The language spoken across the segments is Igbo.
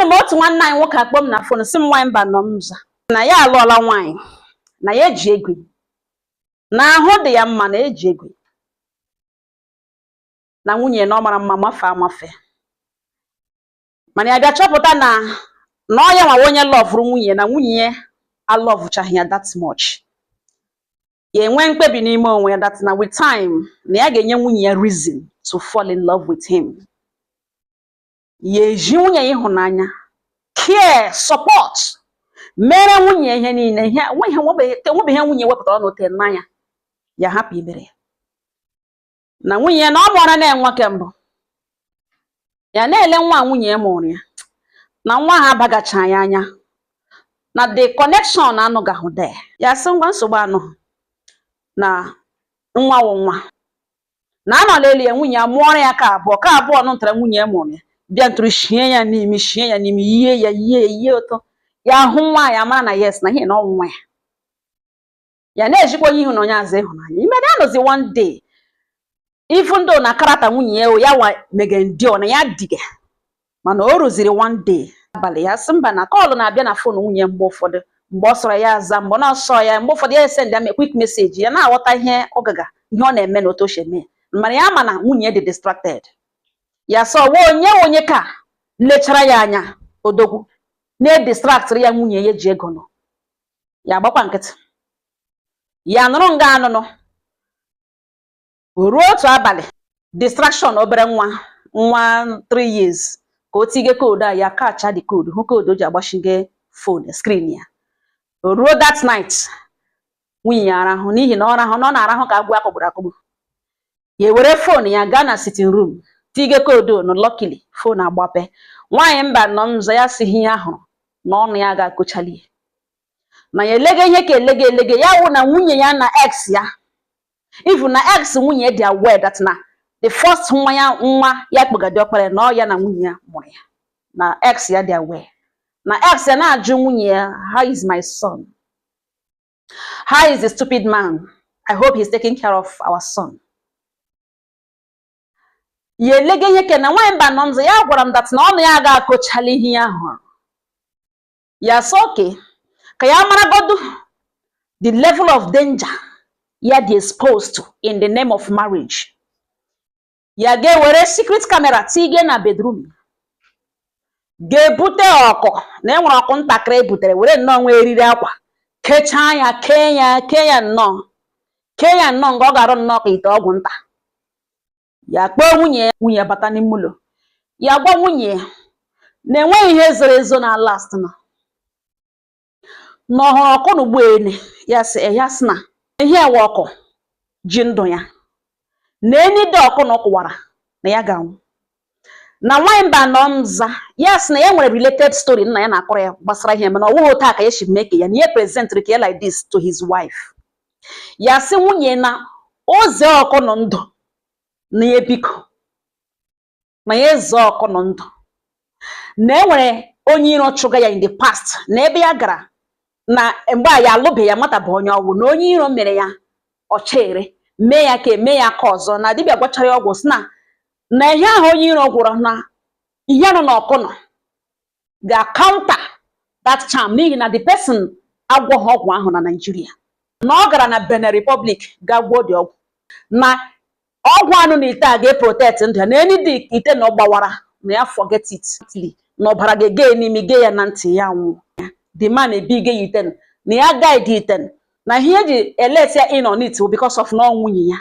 anụ m otu nwanne anyị nwoke akpọ m na fon si m nwaanyị mba nọ m nza na ya alụọla nwaanyị na ya eji ego na ahụ dị ya mma na eji ego na nwunye na ọ mara mma mafe amafe mana ya bịa chọpụta na ọ ya nwa onye lọvụrụ nwunye na nwunye ya alọvụchaghị ya that much. Ya enwe mkpebi n'ime onwe ya that na with time na ya ga-enye nwunye ya reason to fall in love with him. Ya eji nwunye ya ịhụnanya, care, support, mere nwunye ihe niile, enwebeghị nwunye wepụtara n'ote n'anya ya hapụ ibere na nwunye na ọ mụọra na-enwe kembụ ya na-ele nwa nwunye ya mụrụ ya na nwa ha abagacha ya anya na the connection anọgahụ there. Ya sị ngwa nsogbu anọ na nwa wụ nwa na anọla elu ya nwunye ya mụọra ya ka abụọ nụtara nwunye ya mụrụ ya bịa ntụrụ shie ya n'ime yie ụtọ ya hụ nwa ya mara na yes na ihe na ọnwụnwa ya na-ejikwa onye ịhụnanya azụ ịhụnanya ime na anọzi one day even though na karata nwunye ya wa megendio na ya dige mana o rụziri one day abalị ya sị mba na kọlụ na-abịa na fon nwunye mgbe ụfọdụ mgbe ọ sọrọ ya aza mgbe ọ na-asọ ya mgbe ụfọdụ ya send ya quick message ya na-aghọta ihe ọgaga ihe ọ na-eme na otu ochie eme mana ya ma na nwunye dị distracted. Ya sọ onye ka lechara ya anya odogwu na-edistract ya nwunye ya ji ego nọ ya gbakwa nkịtị ya nụrụ nga anụnụ ruo otu abalị distraction obere nwa 3 years ka o tige koodu a ya kacha dị koodu hụ koodu o ji agbachige phone screen ya. Ruo that night nwunye ya arahụ n'ihi na ọ na-arahụ ka agwụ akụgburu akụgbu ya were phone ya gaa na sitting room tige koodu no luckily phone agbape. Nwaanyị mba nọ nzọ ya si ihe ahụ na ọnụ ya ga-akụchali na ya elege ihe ka elege ya wụ na nwunye ya na ex ya even na ex nwunye dị aware that na the first nwa ya kpọgadi ọkpara na ọ ya na nwunye ya mụrụ ya na ex ya dị aware na ex ya na-ajụ nwunye ya how is my son, how is the stupid man, I hope he's taking care of our son. Ya elege ihe ke na nwaanyị mba nọ nzọ ya gwara m that na ọnụ ya ga-akụchali ihe ya hụrụ ya so okay ka ya maragodu the level of danger ya dị exposed to in the name of marriage. Ya ga-ewere secret camera tige na bedroom ga-ebute ọkụ na enwere ọkụ ntakịrị ebutere were nnọọ nwa eriri akwa kechaa ya kee ya nnọọ nga ọ ga-arụ nnọọ ka ite ọgwụ nta. Ya kpọọ nwunye bata n'ime ụlọ ya gwa nwunye na enweghị ihe zoro ezo na last na ọhụrụ ọkụ na ugboene ya sị na ihe ewe ọkụ ji ndụ ya na enide ọkụ na ọkụwara na ya ga-anwụ na nwaanyị mba nọ nza ya sị na ya nwere related story nna ya na-akọrọ ya gbasara ihe mana ọ wụghị otu aka ya shi mee ka ya na ihe presentịrị ka ya like this to his wife. Ya sị nwunye na oze ọkụ nọ ndụ na ya biko na ya eze ọkụ nọ ndụ na enwere onye iro chụga ya in the past na ebe ya gara na mgbe ya alụbeghị ya mata bụ onye ọgwụ na onye iro mere ya ọchere mee ya ka ọzọ na dibịa gwachara ya ọgwụ si na ihe ahụ onye iro gwụrụ na ihe nọ n'ọkụ nọ ga-counter that charm n'ihi na the person agwọghị ọgwụ ahụ na Nigeria na ọ gara na Benin Republic ga gwuo dị ọgwụ na ọgwụ anụ na ite a ga-eprotect ndụ ya na enyi dị ite na ọ gbawara na ya forget it na ọbara ga-ege n'imi ge ya na ntị ya nwụ the man ebige ya ite na ya guide ite na ihe eji eleti ya in on it because of na nwunye ya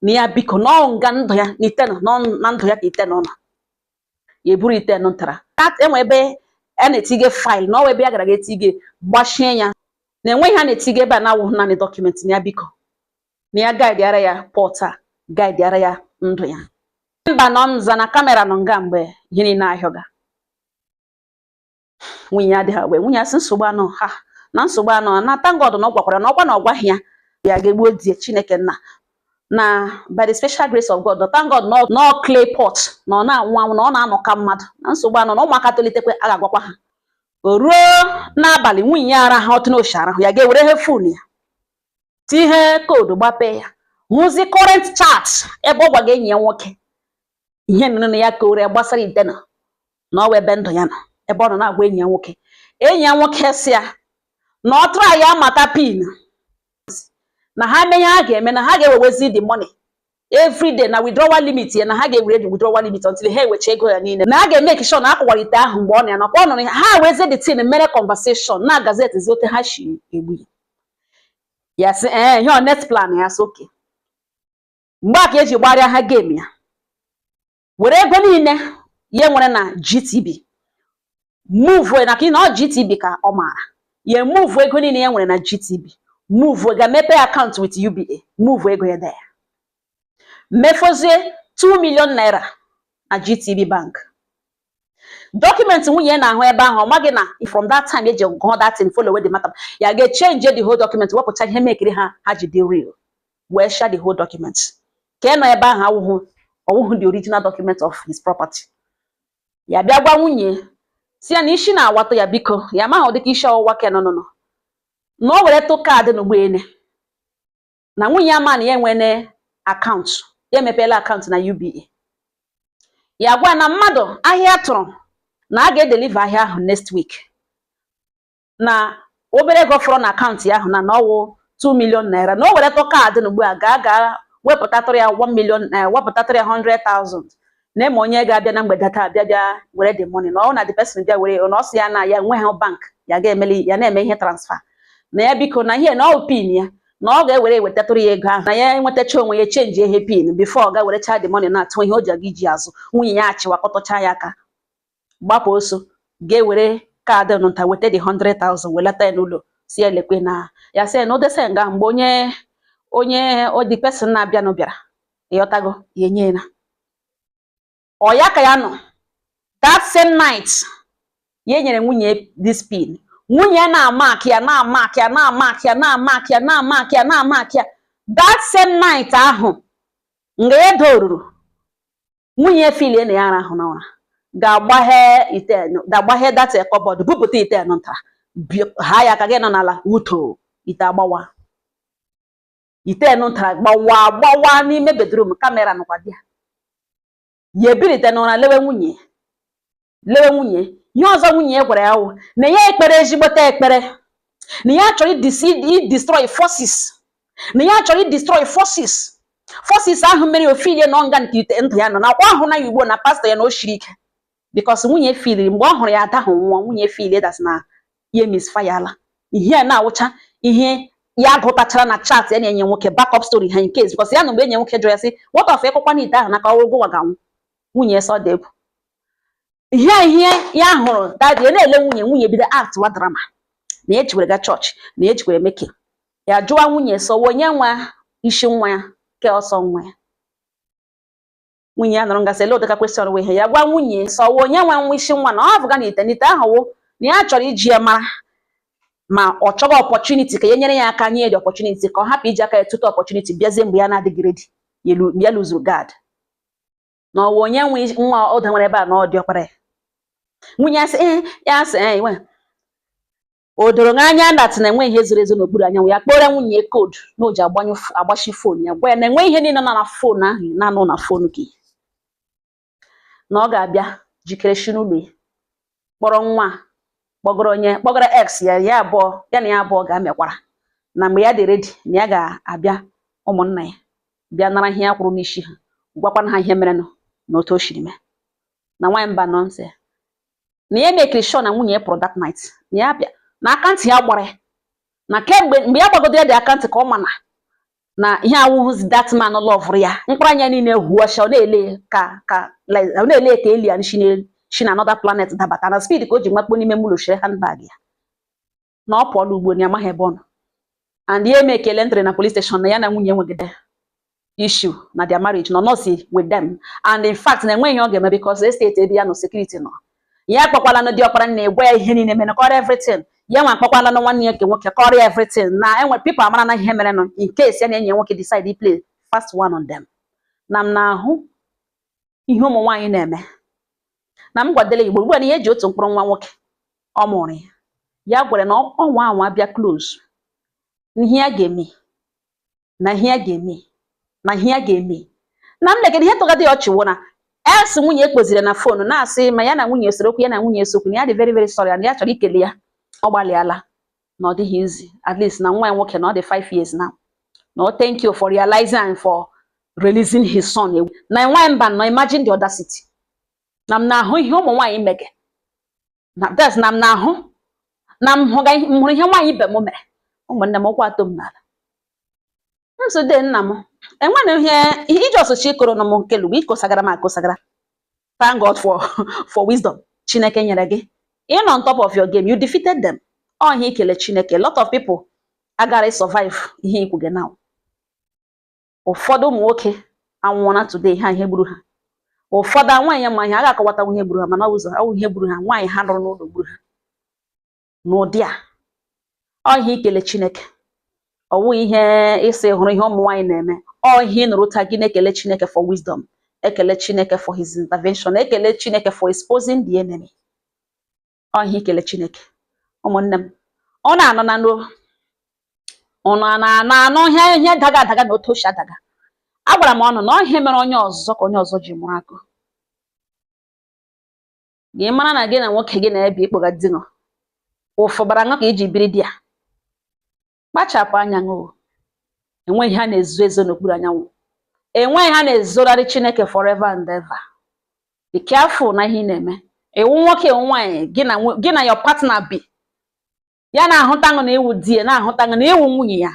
na ya biko na nga ndụ ya na ite na ndụ ya ka ite nọ na ya eburu ite ntara enwe ebe a na-etige file na ọwa ebe ya gara ga etige gbachie ya na enweghị ha na-etige ebe a na-awụhụ naanị dọkụmentị na ya biko na ya guide ara ya pọta guide ara ya ndụ ya. Mba nọ nza na kamera nọ nga mgbe ihe niile ahịọga nwunye adịghị agwa nwunye asị nsogbu anọ ha na nsogbu anọ na thank God na ọ gwakwara na ọkwa na ọgwaghị ya ga-egbuo die Chineke na by the special grace of God thank God na clay pot na ọ na-anwụ anwụ na ọ na-anọ ka mmadụ na nsogbu anọ na ụmụaka tolitekwe a ga-agwakwa ha. O ruo n'abalị nwunye ya ara ha otu n'oshi arahụ ya ga-ewere he fon ya tihe koodu gbape ya hụzi current chat ebe ọ gwa ga enyi ya nwoke ihe nụnụ na ya ka ore gbasara ite na ọwa ebe ndụ ya nọ ebe ọ nọ na-agwa enyi ya nwoke. Enyi ya nwoke sị ya na ọ tụrụ ya mata pin na ha mee ha ga-eme na ha ga-ewewezi the money every day na withdrawal limit ya na ha ga-ewere the withdrawal limit until ha ewecha ego ya niile na ha ga-eme sure na akwụwara ite ahụ mgbe ọ na ya nakwa ọ nọ ha weze the tin mere conversation na gazette zote ha shi egbu ya sị ihe next plan ya sị okay mgbe aka eji gbarịa ha game ya were ego niile ya nwere na GTB move na ka na GTB ka ọ mara ya move ego niile ya nwere na GTB move ga mepe account with UBA move ego ya there mefozie 2 million naira na GTB bank document nwunye na ahụ ebe ahụ ọ maghị na from that time eji go that thing follow with the matter ya ga change the whole document wepụta ihe mekiri ha ji dị real wee share the whole document ka nọ ebe ahụ ọwụhụ the original document of his property ya bịa gwa nwunye si ya na isi na-awatọ ya biko ya mahụ dịka isi ọwụwa ke nọ na o were tụ kaadị n'ụgbọene na nwunye ama na ya nwere akaụntụ ya emepela akaụntụ na UBA ya gwa na mmadụ ahịa tụrụ na a ga-edeliver ahịa ahụ next week na obere ego fọrọ na akaụntụ ahụ na ọwụ 2 million naira na o were tụ kaadị n'ugbu a ga wepụtatụrụ ya 1 million wepụtatụrụ ya 100,000 na eme onye ga-abịa na mgbede taa bịa were the money na ọ na the person bịa were na ọ sị ya na ya nwe ha bank ya ga-emeli ya na-eme ihe transfer na ya biko na ihe na ọ pin ya na ọ ga-ewere wetatụrụ ya ego ahụ na ya enwetacha onwe ya change ihe pin before ọ ga werecha the money na-atụ ihe o ji aga iji azụ nwunye ya achịwakọtọcha ya aka gbapụ oso ga-ewere kaadị nụnta weta the 100,000 welata ya n'ụlọ si elekwe na ya sị na odese nga mgbe onye the person na-abịa nụ bịara ịghọtago ya enye na ọ ya ka ya nọ that same night ya nyere nwunye this pin nwunye na-amak ya that same night ahụ mgbe ya doruru nwunye filie na ya ahụ na ụra ga-agbaghe that cupboard bupụta ite nụta ha ya ka gị nọ n'ala uto ite agbawa ite nụtara gbawa n'ime bedroom kamera nọkwa dị ya ebirite n'ụra lewe nwunye ihe ọzọ nwunye ya gwara ya wụ na ya ekpere ezigbote ekpere na ya chọrọ destroy forces na ya chọrọ destroy forces ahụ mere ofilie na ọnga nke ite ndụ ya nọ nakwa ahụ na Igbo na pastọ ya na o shiri ike because nwunye filiri mgbe ọ hụrụ ya adahụ nwa nwunye filie das na ihe misfayala ihe na-awụcha ihe ya gụtachara na chat ya na-enye nwoke backup story ha in case because ya na mgbe enye nwoke jụrụ ya sị what of ịkwụkwa n'ite ahụ naka ọgwụgwọ waganwụ nwunye sọ debụ ihe ya hụrụ dadi na-ele nwunye bido act wa drama na ejikwere ga chọọchị na ejikwere meke ya jụwa nwunye sọ onye nwa isi nwa ya ke ọsọ nwa ya nwunye ya nọrọ ngasị ele ụdịka kwesịrị onwe ihe ya gwa nwunye sọ onye nwa isi nwa na ọ bụga n'ite ahụ na ya chọrọ iji ya mara ma ọ chọrọ opportunity ka ya nyere ya aka nye the opportunity ka ọ hapụ iji aka ya tụtụ opportunity bịazie mgbe ya na-adịghị ready ya luzuru guard na ọwa onye nwa ụda nwere ebe a na ọ dị ọkpara ya nwunye ya sị o doro anya dat na enwe ihe zoro ezo n'okpuru anyanwụ ya kpọrọ nwunye koodu na o ji agbachi fon ya gwa ya na enwe ihe niile nọ na fon ahụ na-anọ na fon gị na ọ ga-abịa jikere shi n'ụlọ ya kpọrọ nwa kpọgoro x ya na ya abụọ ga-amịakwara na mgbe ya dị redi na ya ga-abịa ụmụnna ya bịa nara ihe ya kwụrụ n'isi ha gwakwana ha ihe mere na otu o shiri mee na nwaanyị mba nọ nsị na ya mekiri sure na nwunye ya pụrụ that night na ya bịa na akantị ya gbara ya na kemgbe mgbe ya gbagodo ya dị akantị ka ọ mana na ihe awụhụzi that man lọvụrụ ya mkpụrụ anya niile huosha ọ na-ele ka eli ya shi na another planet dabata na speed ka o ji nwakpo n'ime mụlọ shire handbag ya na ọ pụọla ugbo na ya amaghị ebe ọ nọ and ya eme ekele ntịrị na police station na ya na nwunye nwegide issue na their marriage no see with them and in fact na enweghị ọ ga-eme because estate ebe ya no security no ya kpakwala no di ọkpara na egwe ya ihe niile mere kọrọ everything ya nwa kpakwala no nwanne ya ke nwoke kọrọ everything na enwe people amara na ihe mere no in case ya na-enye nwoke decide to play first one on them na m na-ahụ ihe ụmụ nwaanyị na-eme na m gwadele Igbo ugbu a na ihe eji otu mkpụrụ nwa nwoke ọ mụrụ ya gwere na ọnwa anwa bịa close ihe ya ga-eme na ihe ya ga-eme na ihe ya ga-eme na m legere ihe tụgadị ọchị wụ na else nwunye ekpozire na phone na-asị ma ya na nwunye esoro okwu ya na nwunye esokwu na ya dị very very sorry and ya chọrọ ikele ya ọ gbalịala na ọ dịghị easy at least na nwa ya nwoke na ọ dị 5 years now. No, thank you for realizing and for releasing his son. Na nwa mba no imagine the audacity. Na m na-ahụ ihe ụmụ nwaanyị mege. Na that's na m na-ahụ na m hụga ihe nwaanyị ibe m mere. Ụmụnne m okwu atọ m n'ala. Nsode nna m enwere ihe iji ọsọchi koro na m nkelu bụ ikosagara m akosagara. Thank God for wisdom. Chineke nyere gị. In on top of your game, you defeated them. Oh, he kele Chineke. A lot of people agara survive ihe ikwuge now. Ụfọdụ ụmụ nwoke anwụọna today ha ihe gburu ha. Ụfọdụ nwaanyị ma ihe aga akọwata ihe gburu ha mana ọ ihe gburu ha nwaanyị ha nọrọ n'ụlọ gburu ha. N'ụdị a ọ ihe ikele Chineke. Ọ wụ ihe ịsị hụrụ ihe ụmụ nwaanyị na-eme. Ọ ihe nụrụ taa gị na-ekele Chineke for wisdom. Ekele Chineke for his intervention. Ekele Chineke for exposing the enemy. Ọ ihe ikele Chineke. Ụmụnne m ọ na-anọ na n'o ọnụ na-anọ ihe daga na otu oshi daga. Agwara m ọnụ na ihe mere onye ọzọ ka onye ọzọ ji mụrụ akụ. Gị mara na gị na nwoke gị na-ebi ikpoga di nọ. Ụfụ bara nọ ka iji biri di ya. Kpachapụ anya ṅụ. Enweghị ha na-ezo ezo n'okpuru anyanwụ. Enweghị ha na-ezorarị Chineke forever and ever. Be careful na ihe ị na-eme. Ewu nwoke ewu nwaanyị gị na your partner bi. Ya na-ahụta ṅụ na ewu di ya na-ahụta ṅụ na ewu nwunye ya.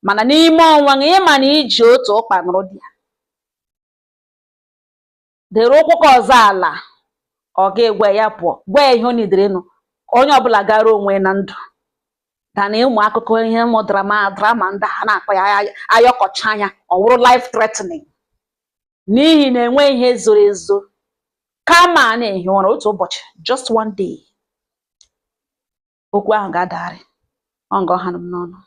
Mana n'ime ọnwa ṅụ ịma na iji otu ụkpa nụrụ di ya. Dere ụkwụ ka ọzọ ala ọ ga-egwe ya pụọ. Gwa ihe ọ nidere ịnụ. Onye ọbụla gara onwe na ndụ. Da na ụmụ akụkọ ihe ụmụ drama ndị ha na-akpọ ya ayọkọcha anya ọ wụrụ life threatening. N'ihi na enwe ihe zoro ezo. Kama a na-ehi ụra otu ụbọchị just one day. Okwu ahụ ga-adagharị. Ọ nga ọha m n'ọnụ.